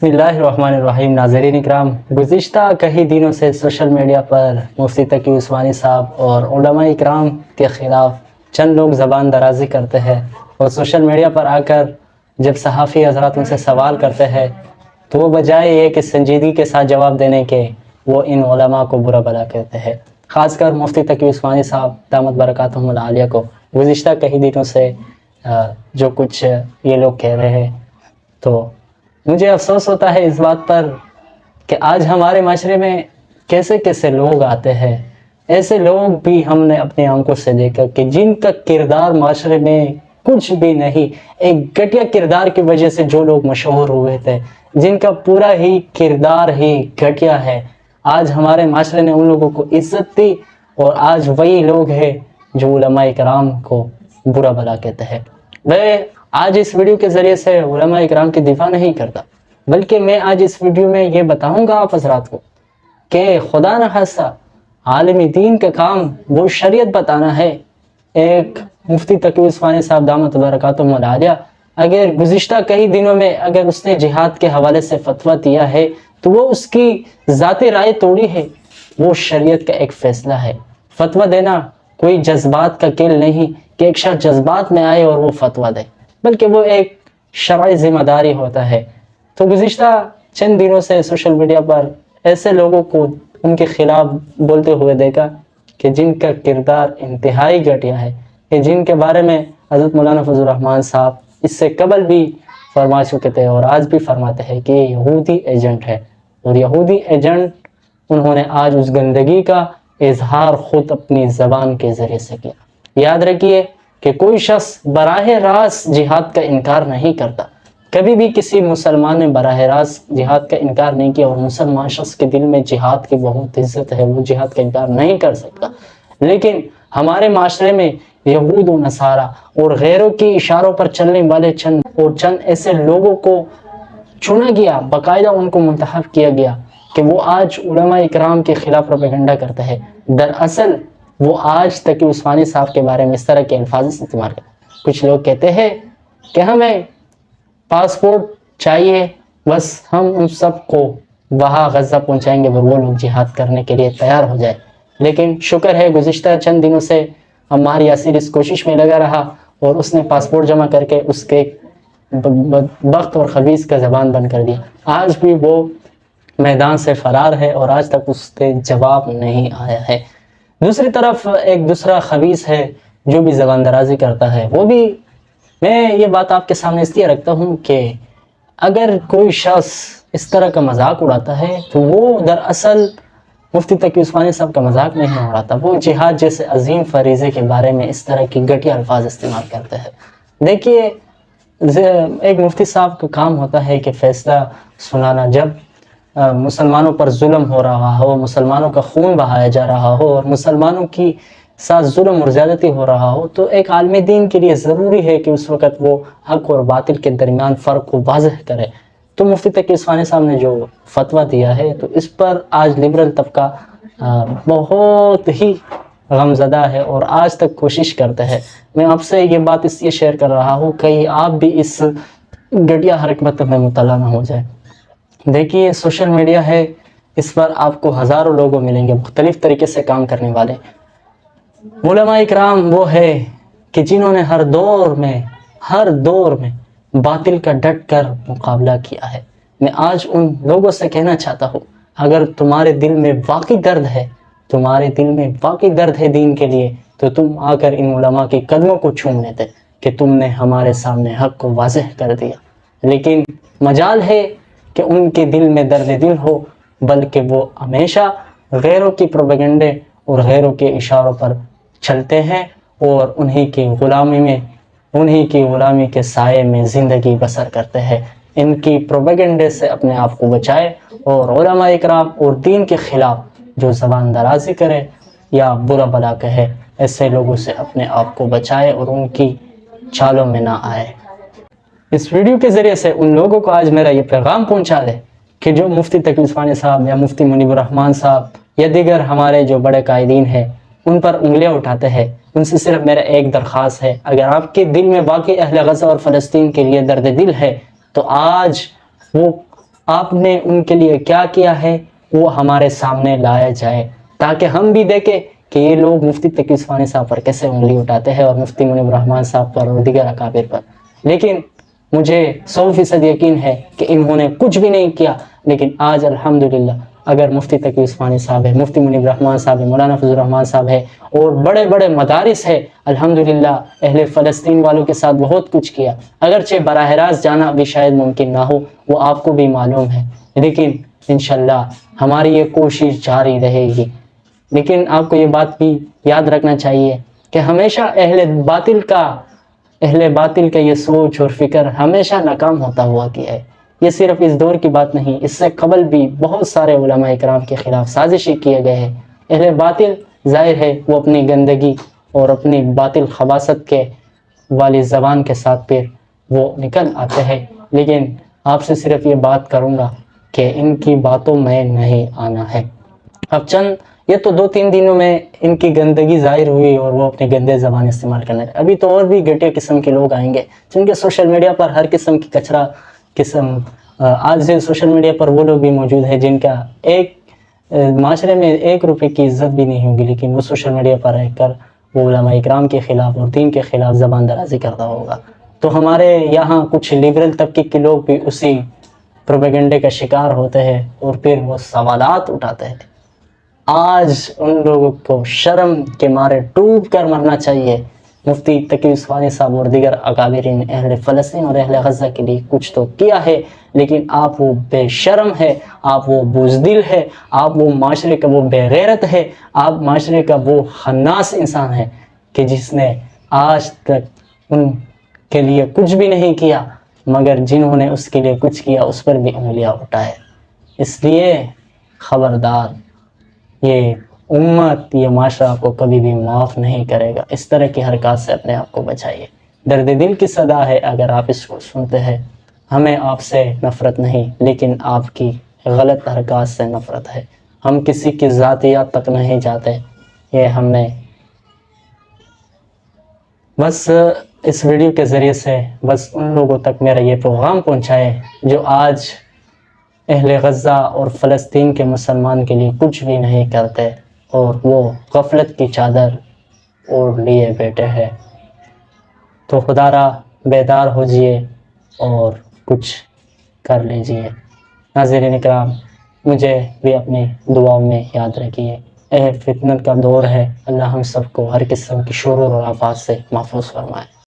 بسم اللہ الرحمن الرحیم. ناظرین اکرام، گزشتہ کئی دنوں سے سوشل میڈیا پر مفتی تقی عثمانی صاحب اور علماء اکرام کے خلاف چند لوگ زبان درازی کرتے ہیں، اور سوشل میڈیا پر آ کر جب صحافی حضرات ان سے سوال کرتے ہیں تو وہ بجائے یہ کہ سنجیدگی کے ساتھ جواب دینے کے وہ ان علماء کو برا بھلا کہتے ہیں. خاص کر مفتی تقی عثمانی صاحب دامت برکاتہم العالیہ کو گزشتہ کئی دنوں سے جو کچھ یہ لوگ کہہ رہے ہیں، تو مجھے افسوس ہوتا ہے اس بات پر کہ آج ہمارے معاشرے میں کیسے کیسے لوگ آتے ہیں. ایسے لوگ بھی ہم نے اپنی آنکھوں سے دیکھا کہ جن کا کردار معاشرے میں کچھ بھی نہیں، ایک گھٹیا کردار کی وجہ سے جو لوگ مشہور ہوئے تھے، جن کا پورا ہی کردار ہی گھٹیا ہے، آج ہمارے معاشرے نے ان لوگوں کو عزت دی، اور آج وہی لوگ ہیں جو علماء کرام کو برا بھلا کہتے ہیں. میں آج اس ویڈیو کے ذریعے سے علماء اکرام کی دفاع نہیں کرتا، بلکہ میں آج اس ویڈیو میں یہ بتاؤں گا آپ حضرات کو کہ خدا نخواستہ عالم دین کا کام وہ شریعت بتانا ہے. ایک مفتی تقی عثمانی صاحب دامت برکاتہم العالیہ اگر گزشتہ کئی دنوں میں اگر اس نے جہاد کے حوالے سے فتویٰ دیا ہے تو وہ اس کی ذاتی رائے توڑی ہے، وہ شریعت کا ایک فیصلہ ہے. فتویٰ دینا کوئی جذبات کا کھیل نہیں کہ ایک شخص جذبات میں آئے اور وہ فتویٰ دے، بلکہ وہ ایک شرعی ذمہ داری ہوتا ہے. تو گزشتہ چند دنوں سے سوشل میڈیا پر ایسے لوگوں کو ان کے خلاف بولتے ہوئے دیکھا کہ جن کا کردار انتہائی گھٹیا ہے، کہ جن کے بارے میں حضرت مولانا فضل الرحمان صاحب اس سے قبل بھی فرما چکے تھے اور آج بھی فرماتے ہیں کہ یہ یہودی ایجنٹ ہے. اور یہودی ایجنٹ انہوں نے آج اس گندگی کا اظہار خود اپنی زبان کے ذریعے سے کیا. یاد رکھیے کہ کوئی شخص براہ راست جہاد کا انکار نہیں کرتا. کبھی بھی کسی مسلمان نے براہ راست جہاد کا انکار نہیں کیا، اور مسلمان شخص کے دل میں جہاد کی بہت عزت ہے، وہ جہاد کا انکار نہیں کر سکتا. لیکن ہمارے معاشرے میں یہود و نصارہ اور غیروں کی اشاروں پر چلنے والے چند ایسے لوگوں کو چنا گیا، باقاعدہ ان کو منتخب کیا گیا کہ وہ آج علماء اکرام کے خلاف پروپیگنڈا کرتا ہے. دراصل وہ آج تقی عثمانی صاحب کے بارے میں اس طرح کے الفاظ استعمال کرتے ہیں. کچھ لوگ کہتے ہیں کہ ہمیں پاسپورٹ چاہیے، بس ہم ان سب کو وہاں غزہ پہنچائیں گے اور وہ لوگ جہاد کرنے کے لیے تیار ہو جائے. لیکن شکر ہے گزشتہ چند دنوں سے عمار یاسر اس کوشش میں لگا رہا اور اس نے پاسپورٹ جمع کر کے اس کے بخت اور خبیث کا زبان بند کر دیا. آج بھی وہ میدان سے فرار ہے اور آج تک اس کے جواب نہیں آیا ہے. دوسری طرف ایک دوسرا خبیث ہے جو بھی زبان درازی کرتا ہے. وہ بھی میں یہ بات آپ کے سامنے اس لیے رکھتا ہوں کہ اگر کوئی شخص اس طرح کا مذاق اڑاتا ہے تو وہ دراصل مفتی تقی عثمانی صاحب کا مذاق نہیں اڑاتا، وہ جہاد جیسے عظیم فریضے کے بارے میں اس طرح کی گھٹیا الفاظ استعمال کرتے ہیں. دیکھیے، ایک مفتی صاحب کا کام ہوتا ہے کہ فیصلہ سنانا. جب مسلمانوں پر ظلم ہو رہا ہو، مسلمانوں کا خون بہایا جا رہا ہو اور مسلمانوں کی ساتھ ظلم اور زیادتی ہو رہا ہو، تو ایک عالم دین کے لیے ضروری ہے کہ اس وقت وہ حق اور باطل کے درمیان فرق کو واضح کرے. تو مفتی تقی عثمانی صاحب نے جو فتویٰ دیا ہے تو اس پر آج لبرل طبقہ بہت ہی غمزدہ ہے اور آج تک کوشش کرتے ہیں. میں آپ سے یہ بات اس لیے شیئر کر رہا ہوں کہ آپ بھی اس گھٹیا حرکت میں مبتلا نہ ہو جائے. دیکھیے، سوشل میڈیا ہے، اس پر آپ کو ہزاروں لوگوں ملیں گے مختلف طریقے سے کام کرنے والے. علماء اکرام وہ ہے کہ جنہوں نے ہر دور میں باطل کا ڈٹ کر مقابلہ کیا ہے. میں آج ان لوگوں سے کہنا چاہتا ہوں، اگر تمہارے دل میں واقعی درد ہے دین کے لیے، تو تم آ کر ان علماء کے قدموں کو چوم لیتے کہ تم نے ہمارے سامنے حق کو واضح کر دیا. لیکن مجال ہے کہ ان کے دل میں درد دل ہو، بلکہ وہ ہمیشہ غیروں کی پروپیگنڈے اور غیروں کے اشاروں پر چلتے ہیں اور انہی کی غلامی کے سائے میں زندگی بسر کرتے ہیں. ان کی پروپیگنڈے سے اپنے آپ کو بچائے، اور علماء اکرام اور دین کے خلاف جو زبان درازی کرے یا برا بھلا کہے، ایسے لوگوں سے اپنے آپ کو بچائے اور ان کی چالوں میں نہ آئے. اس ویڈیو کے ذریعے سے ان لوگوں کو آج میرا یہ پیغام پہنچا دے کہ جو مفتی تقی عثمانی صاحب یا مفتی منیب الرحمان صاحب یا دیگر ہمارے جو بڑے قائدین ہیں ان پر انگلیاں اٹھاتے ہیں، ان سے صرف میرا ایک درخواست ہے، اگر آپ کے دل میں واقعی اہل غزہ اور فلسطین کے لیے درد دل ہے تو آج وہ آپ نے ان کے لیے کیا کیا ہے وہ ہمارے سامنے لایا جائے، تاکہ ہم بھی دیکھیں کہ یہ لوگ مفتی تقی عثمانی صاحب پر کیسے انگلی اٹھاتے ہیں اور مفتی منیب الرحمن صاحب پر اور دیگر اکابر پر۔ لیکن مجھے 100% یقین ہے کہ انہوں نے کچھ بھی نہیں کیا، لیکن آج الحمدللہ اگر مفتی تقی عثمانی صاحب ہے، مفتی منیب الرحمن صاحب ہے، مولانا فضل الرحمن صاحب ہے اور بڑے بڑے مدارس ہے، الحمدللہ اہل فلسطین والوں کے ساتھ بہت کچھ کیا، اگرچہ براہ راست جانا بھی شاید ممکن نہ ہو، وہ آپ کو بھی معلوم ہے، لیکن انشاءاللہ ہماری یہ کوشش جاری رہے گی۔ لیکن آپ کو یہ بات بھی یاد رکھنا چاہیے کہ ہمیشہ اہل باطل کا یہ سوچ اور فکر ہمیشہ ناکام ہوتا ہوا کیا ہے۔ یہ صرف اس دور کی بات نہیں، اس سے قبل بھی بہت سارے علماء کرام کے خلاف سازشیں کیے گئے ہیں۔ اہل باطل ظاہر ہے وہ اپنی گندگی اور اپنی باطل خباثت کے والی زبان کے ساتھ پھر وہ نکل آتے ہیں، لیکن آپ سے صرف یہ بات کروں گا کہ ان کی باتوں میں نہیں آنا ہے۔ اب یہ تو 2-3 دنوں میں ان کی گندگی ظاہر ہوئی اور وہ اپنے گندے زبان استعمال کرنے لگے، ابھی تو اور بھی گھٹیا قسم کے لوگ آئیں گے جن کے سوشل میڈیا پر ہر قسم کی کچرا قسم، آج سے سوشل میڈیا پر وہ لوگ بھی موجود ہیں جن کا معاشرے میں 1 روپے کی عزت بھی نہیں ہوگی، لیکن وہ سوشل میڈیا پر رہ کر وہ علماء اکرام کے خلاف اور دین کے خلاف زبان درازی کرتا ہوگا۔ تو ہمارے یہاں کچھ لیبرل طبقے کے لوگ بھی اسی پروپیگنڈے کا شکار ہوتے ہیں اور پھر وہ سوالات اٹھاتے ہیں۔ آج ان لوگوں کو شرم کے مارے ڈوب کر مرنا چاہیے۔ مفتی تقی عثمانی صاحب اور دیگر اکابرین اہل فلسطین اور اہل غزہ کے لیے کچھ تو کیا ہے، لیکن آپ وہ بے شرم ہے، آپ وہ بزدل ہے، آپ وہ معاشرے کا وہ بے غیرت ہے، آپ معاشرے کا وہ خناس انسان ہے کہ جس نے آج تک ان کے لیے کچھ بھی نہیں کیا، مگر جنہوں نے اس کے لیے کچھ کیا اس پر بھی انگلیاں اٹھائے۔ اس لیے خبردار، یہ امت، یہ معاشرہ آپ کو کبھی بھی معاف نہیں کرے گا۔ اس طرح کی حرکات سے اپنے آپ کو بچائیے۔ درد دل کی صدا ہے اگر آپ اس کو سنتے ہیں، ہمیں آپ سے نفرت نہیں، لیکن آپ کی غلط حرکات سے نفرت ہے۔ ہم کسی کی ذاتیات تک نہیں جاتے، یہ ہم نے بس اس ویڈیو کے ذریعے سے بس ان لوگوں تک میرا یہ پیغام پہنچائے جو آج اہل غزہ اور فلسطین کے مسلمان کے لیے کچھ بھی نہیں کرتے اور وہ غفلت کی چادر اوڑھ لیے بیٹھے ہیں۔ تو خدا را بیدار ہو جائیے اور کچھ کر لیجئے۔ ناظرین اکرام، مجھے بھی اپنی دعاؤں میں یاد رکھیے۔ فتنت کا دور ہے، اللہ ہم سب کو ہر قسم کی شرور اور آفات سے محفوظ فرمائے۔